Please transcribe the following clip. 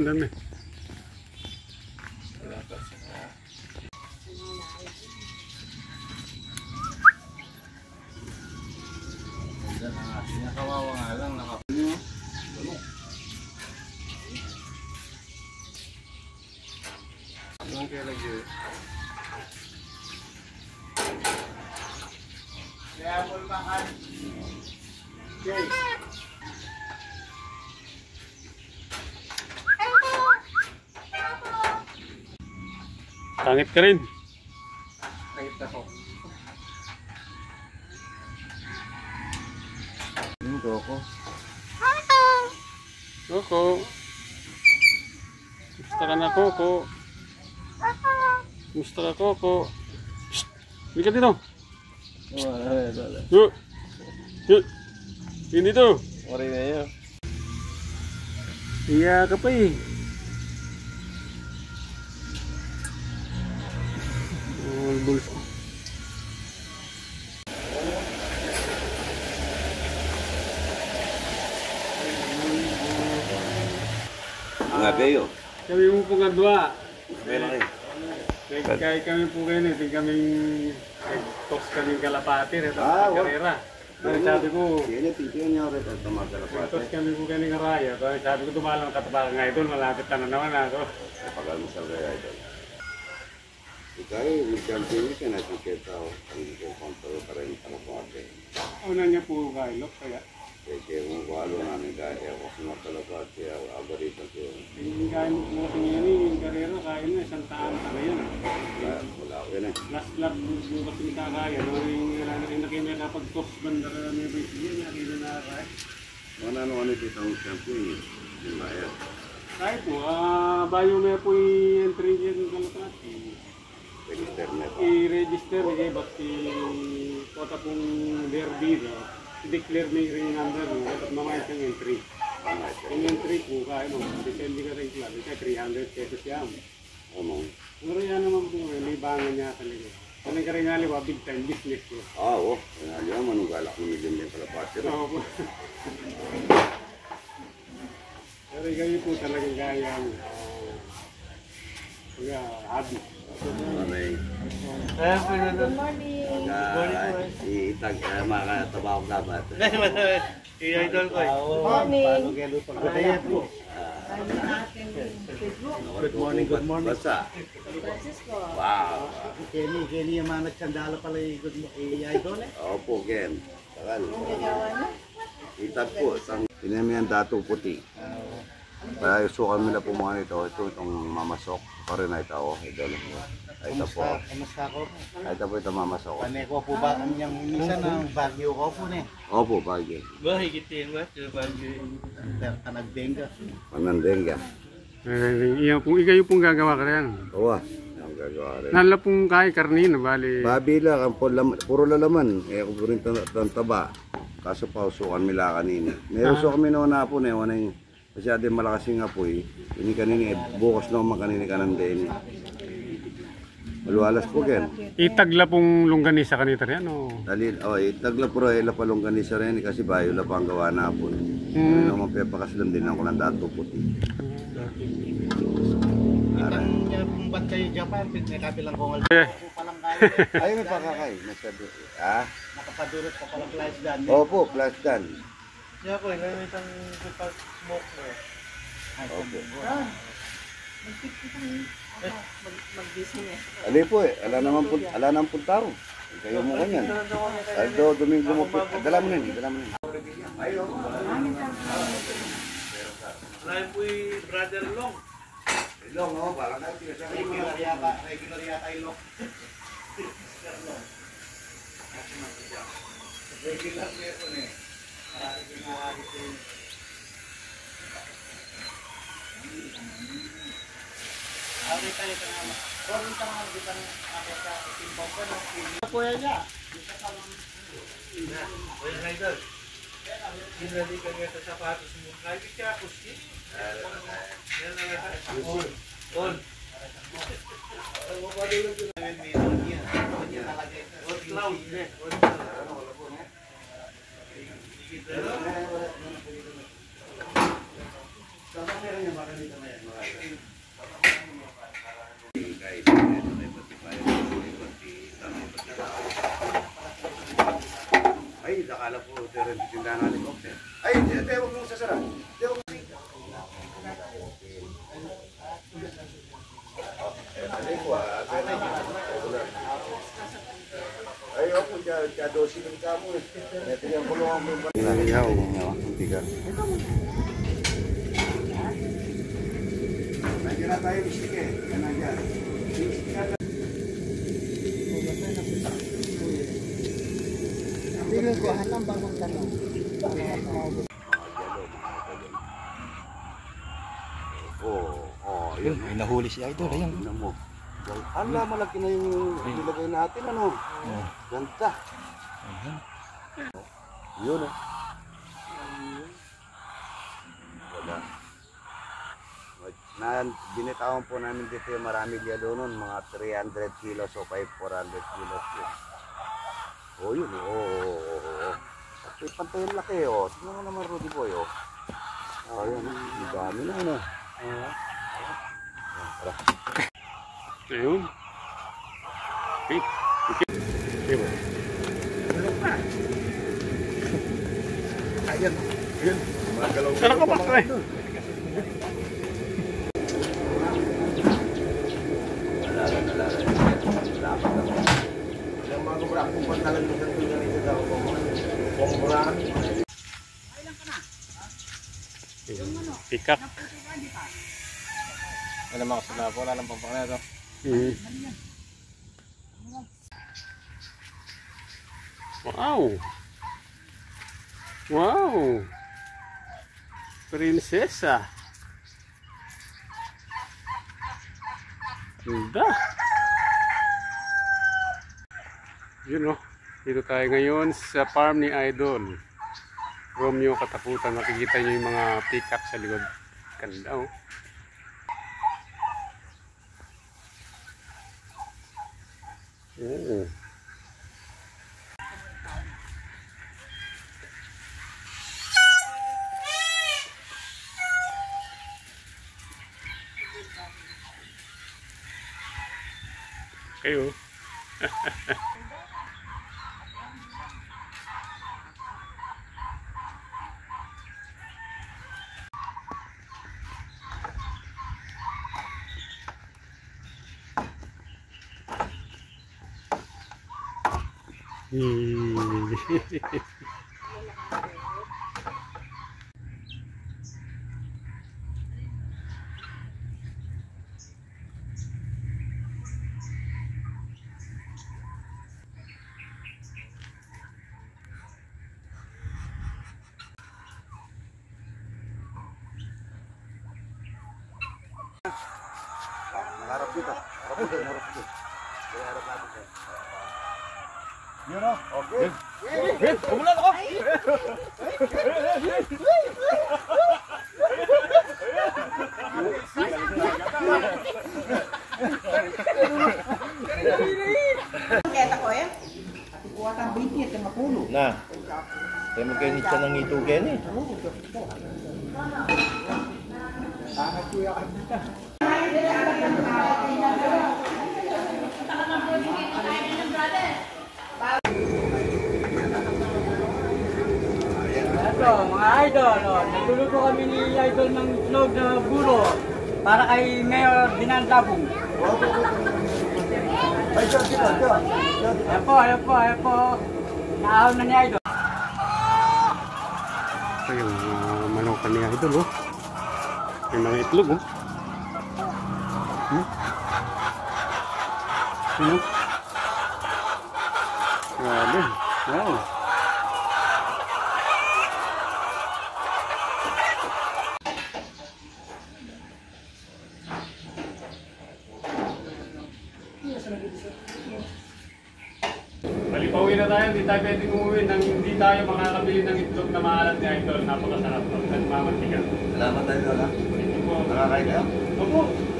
Ang dami. Kawawa nga lang. Okay lagi. Kaya bulmakan. Okay. Pangit ka rin. Kahit ako. Koko. Koko. Gusto ka na, Koko. Gusto ka, Koko. Shhh! Hindi ka dito. Yuk! Yuk! Hindi dito. Wari na yun. Iya ka pa eh. Oh, bulso. Mga beyo. Kami mo po nga dua. Meron Kaya kami po kayo ito kaming nag-tox kaming kalapati ito Ah, karera. Sabi ko, Sino titiyan niya rin at tumagalapate. nag-tox kami po kayo ng araya. Sabi ko tumalang katapakan nga ito, malapit na naman ako. Pagalmusal kaya ito. Ikaw mag-camping ka na sikita o hindi ko kontrol pa rin kalapate. Una niya po kailok kaya. Kaya kung walo namin kaya ako sa mga kalapate, abarita ko. Yung kain mo po ngayon yung karera, kain na, isang taan ka na yan. Wala ko yun eh. Last lap yung kasi nakakaya. Yung nakimay kapag-tox banda ka na may yun, nakita na kaya. Ano dito ang camping eh. Yung bayad. Kaya po, bayo may po yung entry dyan ng kalapati. Register na pa. I-register niya ba't kota pong derby i-declare na yung number mo at mga isang entry. Yung entry po kaya mo, depende ka rin club, kaya 300 pesos yan. Ano? Pero yan naman po, libangan niya talaga. Kanang ka rin nga liwa, big time business ko. Oo. Kaya manong galak ng milyon yung kalapate. Oo po. Pero kayo po talagang kaya mo. Kaya, hobby. Good morning. Itag makatabaw dapat. I-idol ko eh. Morning. Good morning, good morning. Basta. Francisco. Wow. Kenny yung mga nagsandala pala i-idol eh. Opo, Ken. Takal. Ang gagawa na? Itag po. Pinamihan dato puti. Kaya sukan nila po mga nito. Itong mamasok. Pare na ito. Idol. Ito po. Kamusta ko? Ito po ito mamasok. Pane ko po ba ang yung minsan ng Baguio ko po ne? Opo, bagay. Ba higitin ba? Baguio. Kanagbenga. Panandeng ka. Ikaw pong gagawa ka rin. Oo. Ang gagawa rin. Nala pong kay karnino, bali. Babila, puro lalaman. Eh, ako po rin taba. Kaso pausukan nila kanina. Meron so kami noon na po, masyado malakas yung apoy. Ini kanini, bukas na mga kanini kanan din. Malualas po, Ken. Itagla pong longganisa kanita rin, o? Dalil, itagla po rin, lapalong kanisa rin kasi bayo la pang gawa na po. Ano naman pepakaslan din ako ng dato puti. Itang niya pong bantay Japan, pinakabilang kongal po palang kaya. Ayun may pakakay. Nakapadurot pa palang flash gun. Opo, plus dan. Siya po, ngayon itang smoke mo. Opo. Mag-gising eh. Ali po ala naman puntaro. Kayo mo kanyan. Aldo, Domingo mo po. Dala mo na dala mo na. Lain po yung brother Long. Long, no? Parang kayo pinasama mo. Regular yata yung Long. Regular po yun eh. Kuya niya. Kuya Rider. Ginali ka nga sa sapatos mo. Lagi ka, kuski. Yan na lang. On. Ang mapadulog yun. On cloud. On cloud. Sama meron yung baka dito na yan. akala po, pero hindi tindahan ng helicopter. Ay, hindi, huwag mong sasara. Hindi, huwag mong ay, ako, dosi ng kamo eh. Ito yung kulungan mo yung Ihaw. hindi ka. Nandiyan na tayo, bisik eh. Yan nandiyan. Feeling ko, hanang bangang tanong. Yun. May nahuli si Idol, ayun. Tingnan mo. Hala, malaki na yung nilagay natin, ano? Ganda. Yun eh. Wala. Binitawan po namin dito yung marami liado nun, mga 300 kilos o 400 kilos yun. Oh, yun eh. Oo. At pantay yung laki, oh. Tingnan mo naman, Rudy Boy, oh. Oh, yun. Ang dami na, ano. Tara. Ayun. Okay. Diba? Ayan. Magalaw. Sarap ka pa, pre. Yung mga kubra, kung pantalan mo sa tuloy na isa daw, kung burahan. Pikak. Wala mga kasama po, wala lang pampang na ito. Wow. Wow. Prinsesa. Ganda. Yun, oh. Dito tayo ngayon sa farm ni Idol Romeo Kataputan. Makikita nyo yung mga peacock sa likod. Ganda, oh. Oo. Kayo. Harap dito. Harap dito. Kaya harap natin. Yun o. Okay. Umulan ako! Kaya ko eh. Na, kaya magkainit siya ng itugen eh. Ito, mga idol, nagluluto kami ni Idol ng itlog na buro para kay Mayor Dinandabong. Ayan po. Naahon na ni Idol. Ito yung manukan ni Idol, oh. Yung mga itlog, oh. Ano? Grabe. Wow. Palipawin na tayo, hindi tayo pwedeng umuwi nang hindi tayo makakabili ng itlog na maalat ni Idol. Napakasarap ng nagmamantika. Salamat tayo doon ha. Hindi po. Nakakain kayo? Opo.